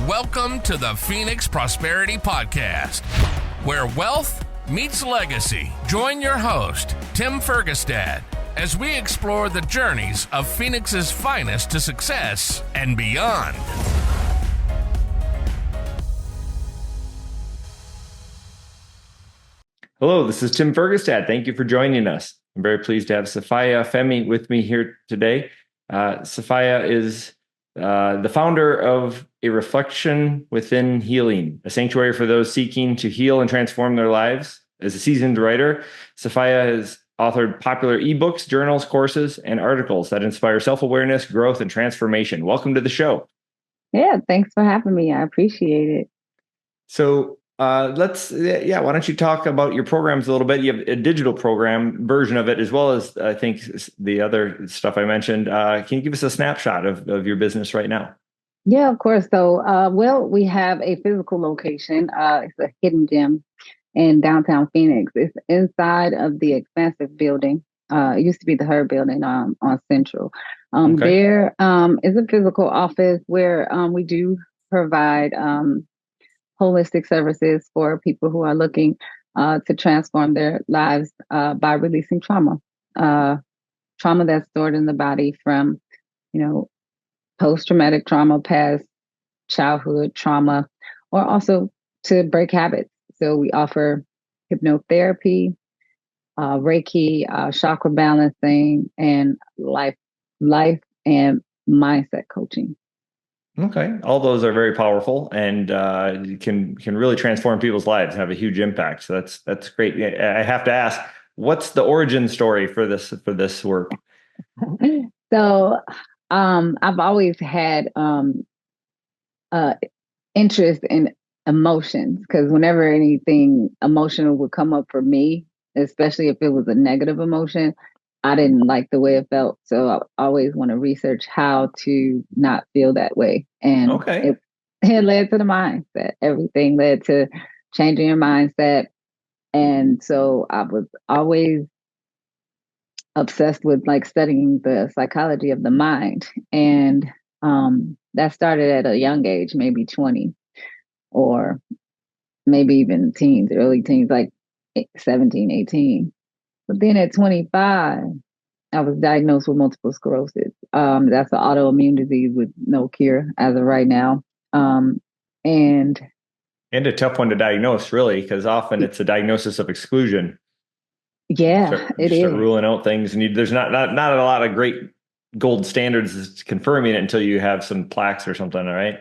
Welcome to the Phoenix Prosperity Podcast, where wealth meets legacy. Join your host, Tim Fergestad, as we explore the journeys of Phoenix's finest to success and beyond. Hello, this is Tim Fergestad. Thank you for joining us. I'm very pleased to have SaFiya Femi with me here today. SaFiya is the founder of A Reflection Within Healing, a sanctuary for those seeking to heal and transform their lives. As a seasoned writer, SaFiya has authored popular ebooks, journals, courses, and articles that inspire self-awareness, growth, and transformation. Welcome to the show. Yeah, thanks for having me. I appreciate it. So why don't you talk about your programs a little bit? You have a digital program version of it, as well as I think the other stuff I mentioned. Can you give us a snapshot of your business right now? Yeah, of course. So, we have a physical location. It's a hidden gem in downtown Phoenix. It's inside of the expansive building. It used to be the Herb building on Central. There is a physical office where we do provide holistic services for people who are looking to transform their lives by releasing trauma that's stored in the body from, post-traumatic trauma, past childhood trauma, or also to break habits. So we offer hypnotherapy, Reiki, chakra balancing, and life and mindset coaching. Okay, all those are very powerful and can really transform people's lives and have a huge impact. So that's great. I have to ask, what's the origin story for this work? So I've always had interest in emotions, because whenever anything emotional would come up for me, especially if it was a negative emotion, I didn't like the way it felt. So I always want to research how to not feel that way. And it led to the mindset. Everything led to changing your mindset. And so I was always obsessed with studying the psychology of the mind. And that started at a young age, maybe 20 or maybe even teens, early teens, like 17, 18. But then at 25, I was diagnosed with multiple sclerosis. That's an autoimmune disease with no cure as of right now. And a tough one to diagnose, really, because often it's a diagnosis of exclusion. Yeah, you start ruling out things, and there's not a lot of great gold standards confirming it until you have some plaques or something. All right.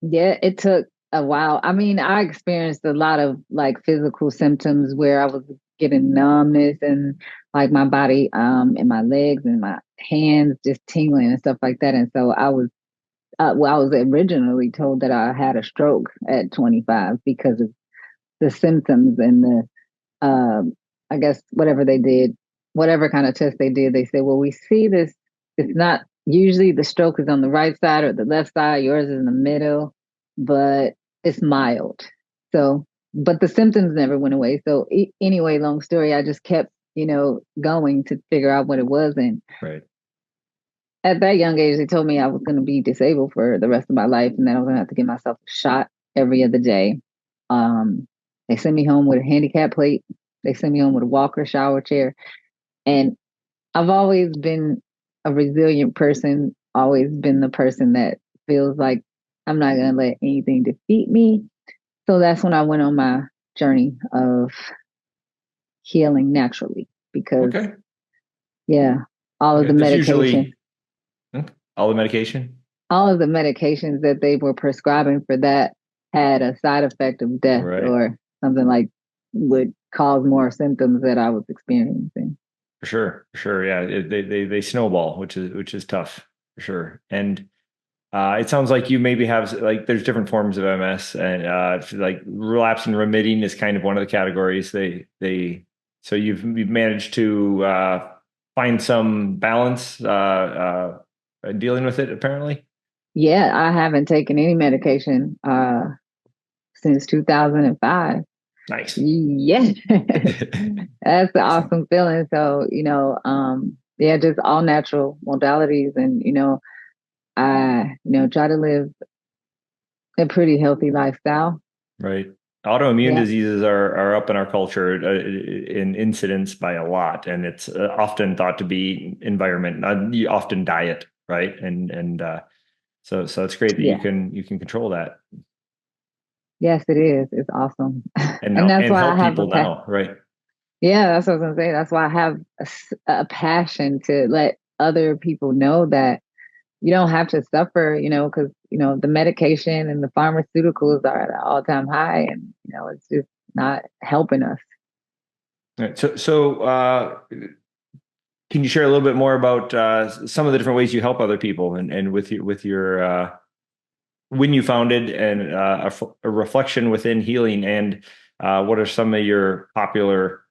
Yeah, it took a while. I mean, I experienced a lot of physical symptoms where I was getting numbness and my body and my legs and my hands just tingling and stuff like that. And so I was I was originally told that I had a stroke at 25 because of the symptoms and the I guess whatever they did, whatever kind of test they did, they said, well, we see this. It's not usually the stroke is on the right side or the left side. Yours is in the middle, but it's mild. So, but the symptoms never went away. So anyway, long story, I just kept, going to figure out what it was. And at that young age, they told me I was going to be disabled for the rest of my life and that I was going to have to give myself a shot every other day. They sent me home with a handicap plate. They sent me home with a walker, shower chair. And I've always been a resilient person, always been the person that feels like I'm not going to let anything defeat me. So that's when I went on my journey of healing naturally, because all of the medication. All the medication? All of the medications that they were prescribing for that had a side effect of death or something would cause more symptoms that I was experiencing. For sure. Yeah, they snowball, which is tough for sure. And it sounds like you maybe have there's different forms of MS, and relapse and remitting is kind of one of the categories. So you've managed to find some balance dealing with it, apparently. Yeah, I haven't taken any medication since 2005. Nice. Yeah. That's an awesome feeling. So, just all natural modalities. And, I, try to live a pretty healthy lifestyle. Right. Autoimmune Yeah. diseases are up in our culture in incidence by a lot, and it's often thought to be environment, often diet, right? So it's great that Yeah. you can control that Yes, it is. It's awesome. and And now that's and why I help have people now, right? yeah, that's what I was gonna say. That's why I have a passion to let other people know that you don't have to suffer, because, the medication and the pharmaceuticals are at an all-time high, and, it's just not helping us. Right. Can you share a little bit more about some of the different ways you help other people and with your when you founded and a reflection within healing and what are some of your popular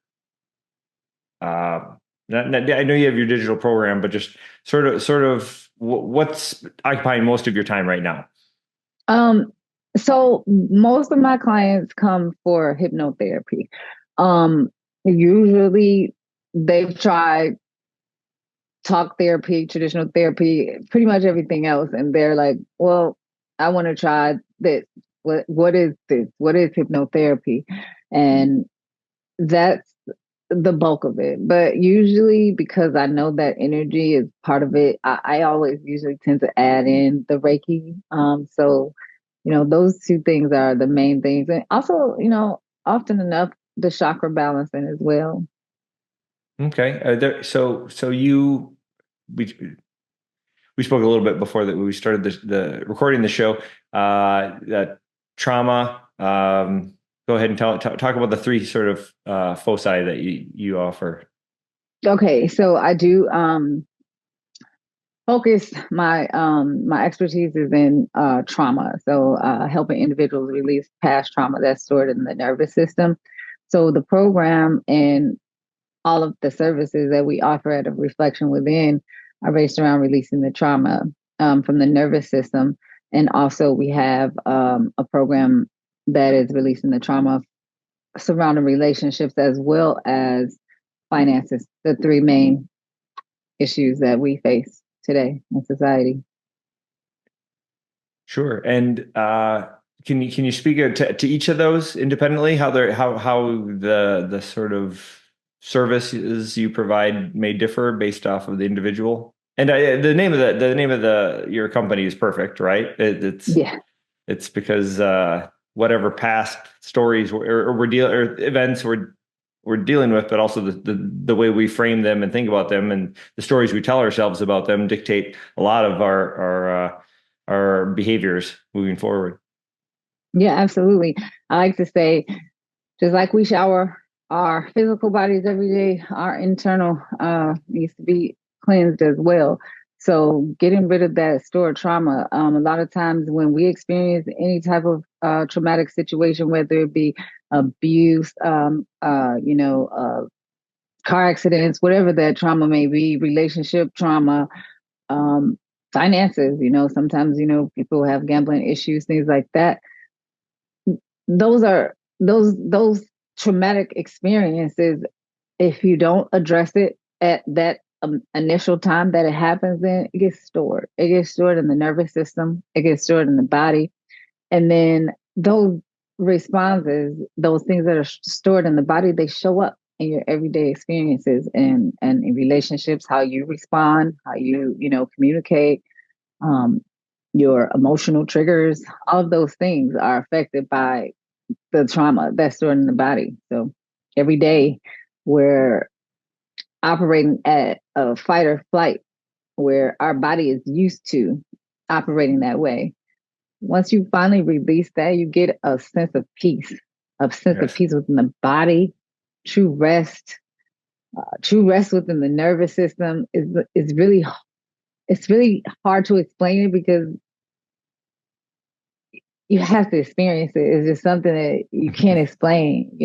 I know you have your digital program, but just sort of what's occupying most of your time right now? Um, so most of my clients come for hypnotherapy. Um, Usually they've tried talk therapy, traditional therapy, pretty much everything else. And they're like, well, I want to try this. What is this? What is hypnotherapy? And that's the bulk of it. But usually, because I know that energy is part of it, I always usually tend to add in the Reiki. So, those two things are the main things. And also, often enough, the chakra balancing as well. Okay. So you we we spoke a little bit before that we started the recording the show. That trauma. Go ahead and talk about the three sort of foci that you offer. Okay, so I do focus my expertise is in trauma, so helping individuals release past trauma that's stored in the nervous system. So the program and all of the services that we offer at a reflection within are based around releasing the trauma from the nervous system. And also we have a program that is releasing the trauma surrounding relationships as well as finances, the three main issues that we face today in society. Sure. And can you speak to each of those independently? How the sort of services you provide may differ based off of the individual? And the name of the name of the your company is perfect, right? Yeah. It's because whatever past stories or events we're dealing with, but also the way we frame them and think about them and the stories we tell ourselves about them dictate a lot of our behaviors moving forward. Yeah, absolutely. I like to say, just like we shower our physical bodies every day, our internal needs to be cleansed as well. So getting rid of that stored trauma, a lot of times when we experience any type of traumatic situation, whether it be abuse, car accidents, whatever that trauma may be, relationship trauma, um, finances, sometimes, people have gambling issues, things like that. Those are those traumatic experiences. If you don't address it at that initial time that it happens, then it gets stored. It gets stored in the nervous system. It gets stored in the body, and then those responses, those things that are stored in the body, they show up in your everyday experiences and in relationships, how you respond, how you communicate, um, your emotional triggers. All of those things are affected by the trauma that's stored in the body. So every day we're operating at a fight or flight where our body is used to operating that way. Once you finally release that, you get a sense of Yes. peace within the body, true rest. True rest within the nervous system is really it's really hard to explain it because you have to experience it. It's just something that you can't explain.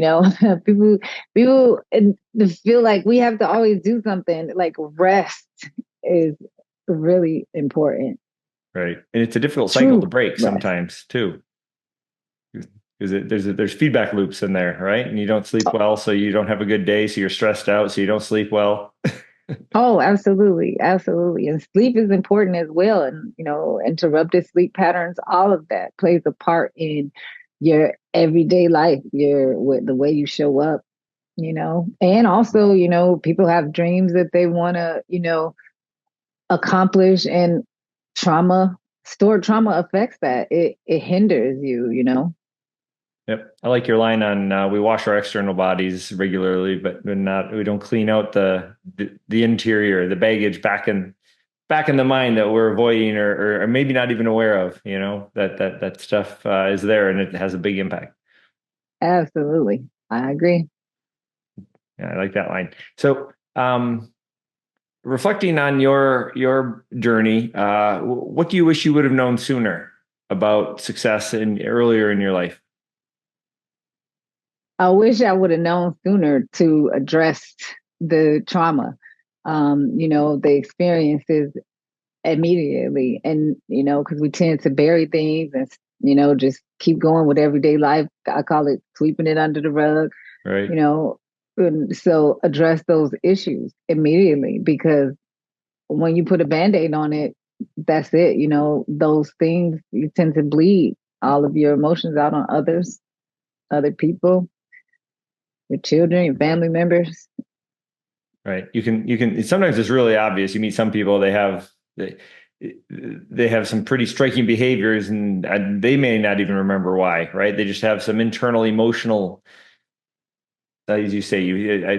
People feel like we have to always do something. Like rest is really important. Right. And it's a difficult cycle to True break rest. sometimes too. Because there's feedback loops in there, right? And you don't sleep well, so you don't have a good day, so you're stressed out, so you don't sleep well. Oh, absolutely. Absolutely. And sleep is important as well. And, interrupted sleep patterns, all of that plays a part in your everyday life, with the way you show up, and also, people have dreams that they want to, accomplish, and stored trauma affects that. It hinders you. Yep. I like your line on we wash our external bodies regularly, but we don't clean out the interior, the baggage back in the mind that we're avoiding or maybe not even aware of, that stuff is there and it has a big impact. Absolutely. I agree. Yeah, I like that line. So, reflecting on your journey, what do you wish you would have known sooner about success earlier in your life? I wish I would have known sooner to address the trauma, the experiences immediately. And, because we tend to bury things and, just keep going with everyday life. I call it sweeping it under the rug, Right. And so address those issues immediately, because when you put a Band-Aid on it, that's it. Those things, you tend to bleed all of your emotions out on other people, your children, your family members. Right. You can sometimes it's really obvious. You meet some people, they have some pretty striking behaviors and they may not even remember why, right? They just have some internal emotional, as you say,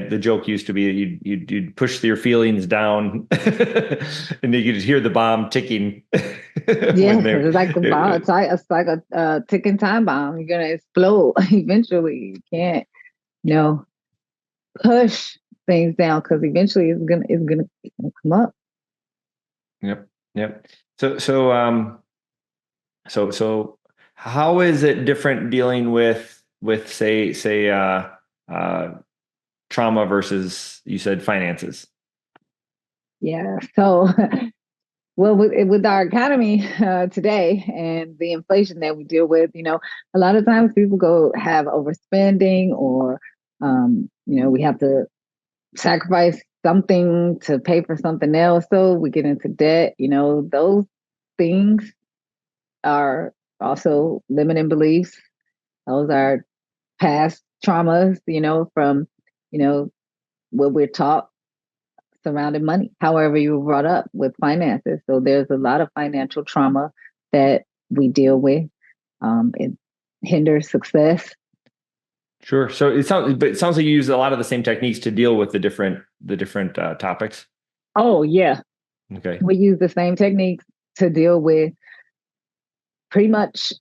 the joke used to be that you'd push your feelings down and you could hear the bomb ticking. Yeah, it's like a bomb. It's like a ticking time bomb. You're gonna explode eventually. You can't, push things down, because eventually it's gonna come up. Yep. Yep. So how is it different dealing with say trauma versus, you said, finances? Yeah. So, well, with our economy today and the inflation that we deal with, a lot of times people go have overspending, or we have to sacrifice something to pay for something else. So we get into debt. Those things are also limiting beliefs. Those are past traumas, from, you know, what we're taught surrounding money, however you were brought up with finances. So there's a lot of financial trauma that we deal with. It hinders success. Sure. So it sounds like you use a lot of the same techniques to deal with the different topics. Oh, yeah. Okay. We use the same techniques to deal with pretty much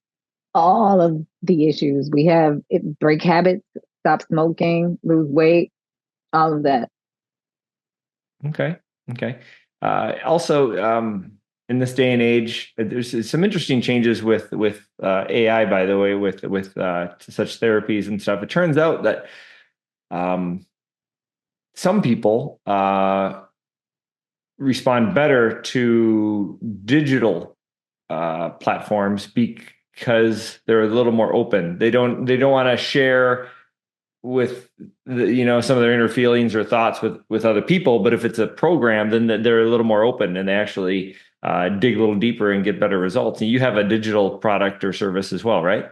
all of the issues. We have break habits, stop smoking, lose weight, all of that. Okay. Okay. Also, in this day and age, there's some interesting changes with AI, by the way, with such therapies and stuff. It turns out that some people respond better to digital platforms because they're a little more open. They don't want to share with some of their inner feelings or thoughts with other people, but if it's a program, then they're a little more open and they actually dig a little deeper and get better results. And you have a digital product or service as well, right?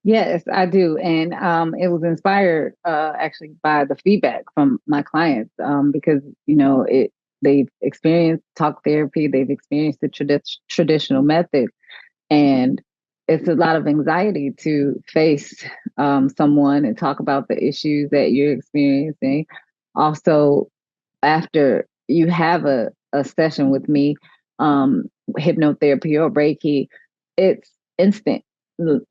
Yes, I do. And it was inspired actually by the feedback from my clients, because, they've experienced talk therapy, they've experienced the traditional method, and it's a lot of anxiety to face someone and talk about the issues that you're experiencing. Also, after you have a session with me, um, hypnotherapy or Reiki, it's instant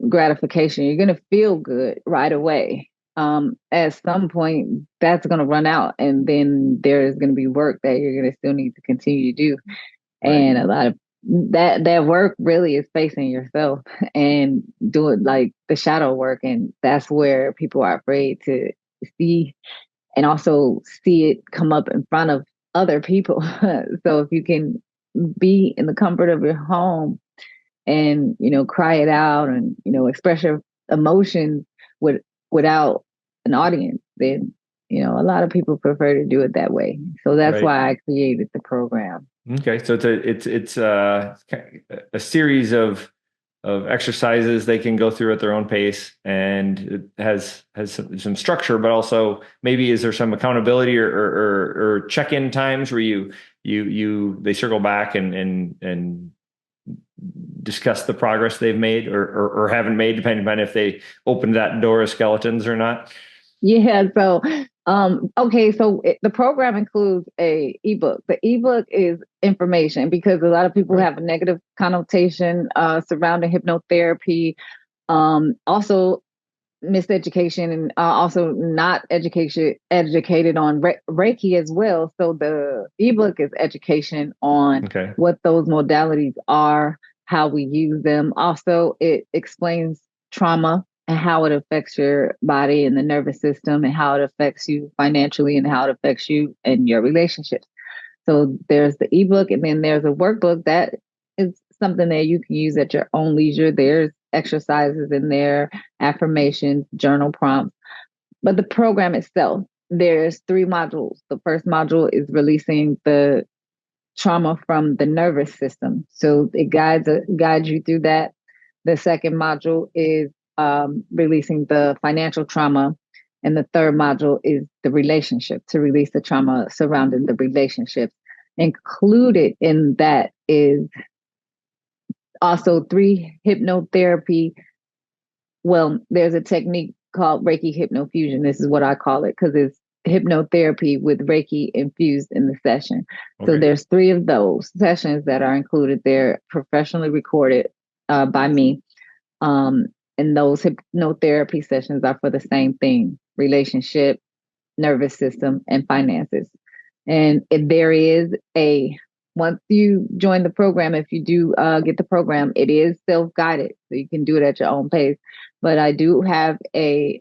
gratification. You're going to feel good right away. At some point, that's going to run out, and then there's going to be work that you're going to still need to continue to do. Right. And a lot of that work really is facing yourself and doing like the shadow work. And that's where people are afraid to see, and also see it come up in front of other people. So if you can be in the comfort of your home and, cry it out and, express your emotions without an audience, then, a lot of people prefer to do it that way. So that's Right. why I created the program. Okay. So it's a series of exercises they can go through at their own pace, and it has some structure, but also maybe is there some accountability or check-in times where they circle back and discuss the progress they've made or haven't made, depending on if they opened that door of skeletons or not. Yeah. So, okay. So the program includes a ebook. The ebook is information because a lot of people have a negative connotation surrounding hypnotherapy. Also miseducation and also not educated on Reiki as well. So the ebook is education on what those modalities are, how we use them. Also, it explains trauma and how it affects your body and the nervous system and how it affects you financially and how it affects you and your relationships. So there's the ebook, and then there's a workbook that is something that you can use at your own leisure. There's exercises in there, affirmations, journal prompts. But the program itself, there's 3 modules. The first module is releasing the trauma from the nervous system. So it guides you through that. The second module is releasing the financial trauma. And the third module is the relationship, to release the trauma surrounding the relationships. Included in that is also 3 hypnotherapy. Well, there's a technique called Reiki hypnofusion. This is what I call it because it's hypnotherapy with Reiki infused in the session. So there's 3 of those sessions that are included. They're professionally recorded by me. And those hypnotherapy sessions are for the same thing: relationship, nervous system, and finances. And there is once you join the program, if you do get the program, it is self-guided, so you can do it at your own pace. But I do have a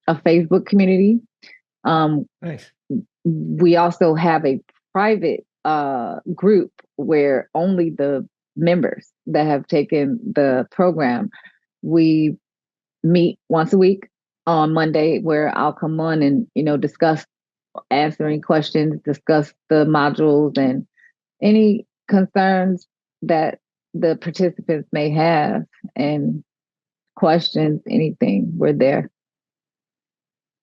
Facebook community. Nice. We also have a private group where only the members that have taken the program, we meet once a week on Monday, where I'll come on and, discuss, answering questions, discuss the modules and any concerns that the participants may have, and questions, anything, we're there.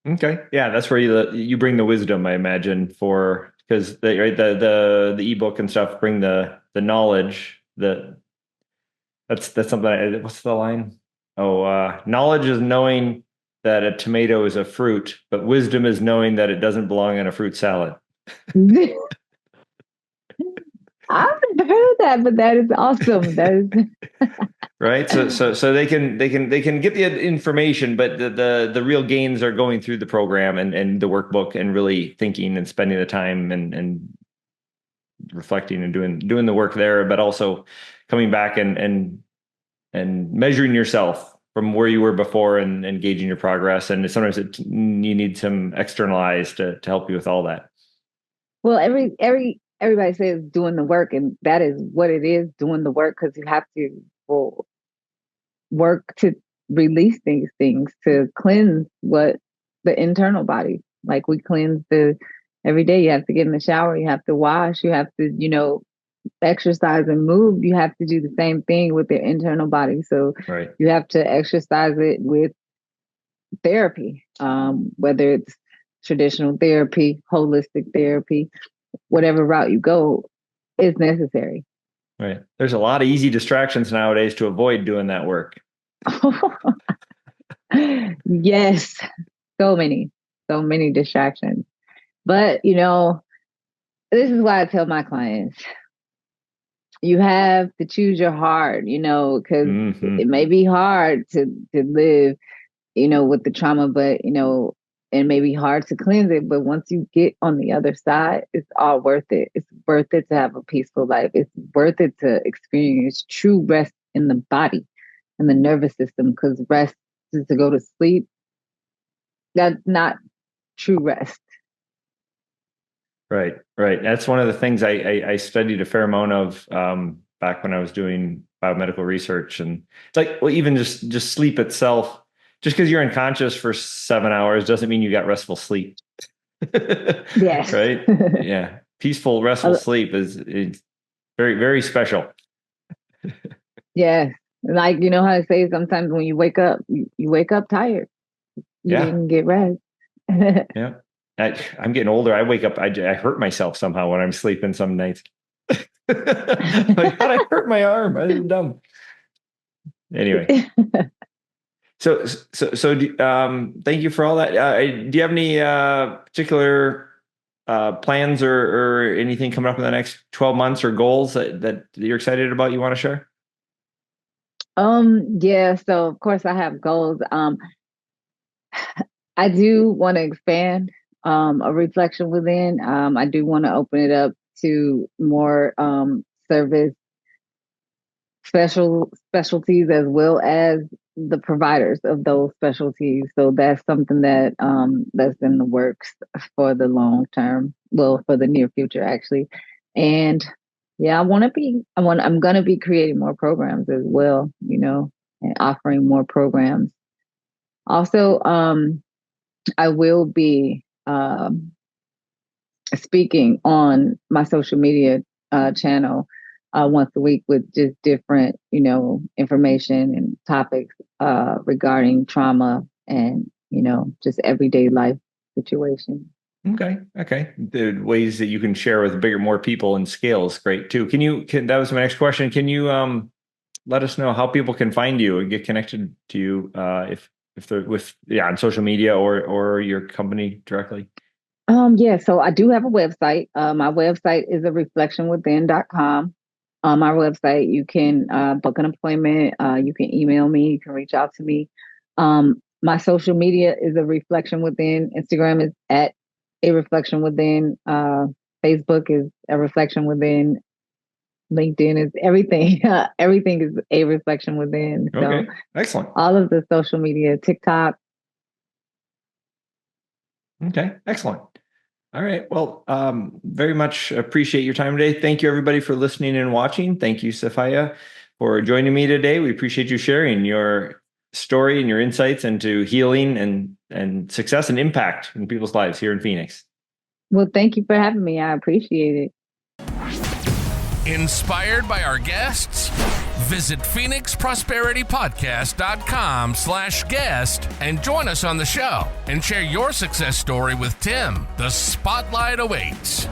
Okay. Yeah, that's where you bring the wisdom, I imagine, because the ebook and stuff bring the knowledge. That's something. What's the line? Knowledge is knowing that a tomato is a fruit, but wisdom is knowing that it doesn't belong in a fruit salad. I haven't heard that, but that is awesome. That is right. So they can get the information, but the real gains are going through the program and the workbook and really thinking and spending the time and reflecting and doing the work there, but also coming back and measuring yourself from where you were before and gauging your progress. And sometimes you need some external eyes to help you with all that. Well, everybody says doing the work, and that is what it is, doing the work, because you have to work to release these things, to cleanse what the internal body, like we cleanse every day. You have to get in the shower, you have to wash, you have to, exercise and move. You have to do the same thing with your internal body. So you have to exercise it with therapy, whether it's traditional therapy, holistic therapy, whatever route you go is necessary. Right. There's a lot of easy distractions nowadays to avoid doing that work. Yes. So many distractions. But, this is why I tell my clients, you have to choose your heart, because it may be hard to live, with the trauma, but, it may be hard to cleanse it. But once you get on the other side, it's all worth it. It's worth it to have a peaceful life. It's worth it to experience true rest in the body and the nervous system, because rest is to go to sleep. That's not true rest. Right. That's one of the things I studied a fair amount of back when I was doing biomedical research. And it's like, well, even just sleep itself, just because you're unconscious for 7 hours doesn't mean you got restful sleep. Yes. Right? Yeah. Peaceful, restful sleep is very, very special. Yes. Like, you know how to say sometimes when you wake up, you wake up tired. You Yeah. didn't get rest. Yeah. I'm getting older. I wake up, I hurt myself somehow when I'm sleeping some nights. Like, how'd I hurt my arm? I was dumb. Anyway. So, thank you for all that. Do you have any particular plans or anything coming up in the next 12 months or goals that you're excited about you want to share? Yeah, so of course I have goals. I do want to expand a reflection within. I do want to open it up to more service specialties as well as the providers of those specialties. So that's something that that's in the works for the long term, well, for the near future actually. And yeah, I'm gonna be creating more programs as well, you know, and offering more programs. Also, I will be speaking on my social media channel once a week with just different, you know, information and topics regarding trauma and, you know, just everyday life situations. Okay. The ways that you can share with more people and scale is great too. That was my next question. Can you let us know how people can find you and get connected to you if they're on social media or your company directly? Yeah, so I do have a website. My website is a reflectionwithin.com. On my website, you can book an appointment. You can email me. You can reach out to me. My social media is a reflection within. Instagram is at a reflection within. Facebook is a reflection within. LinkedIn is everything. Everything is a reflection within. So okay, excellent. All of the social media, TikTok. Okay, excellent. All right. Well, very much appreciate your time today. Thank you, everybody, for listening and watching. Thank you, SaFiya, for joining me today. We appreciate you sharing your story and your insights into healing and success and impact in people's lives here in Phoenix. Well, thank you for having me. I appreciate it. Inspired by our guests? Visit phoenixprosperitypodcast.com/guest and join us on the show and share your success story with Tim. The spotlight awaits.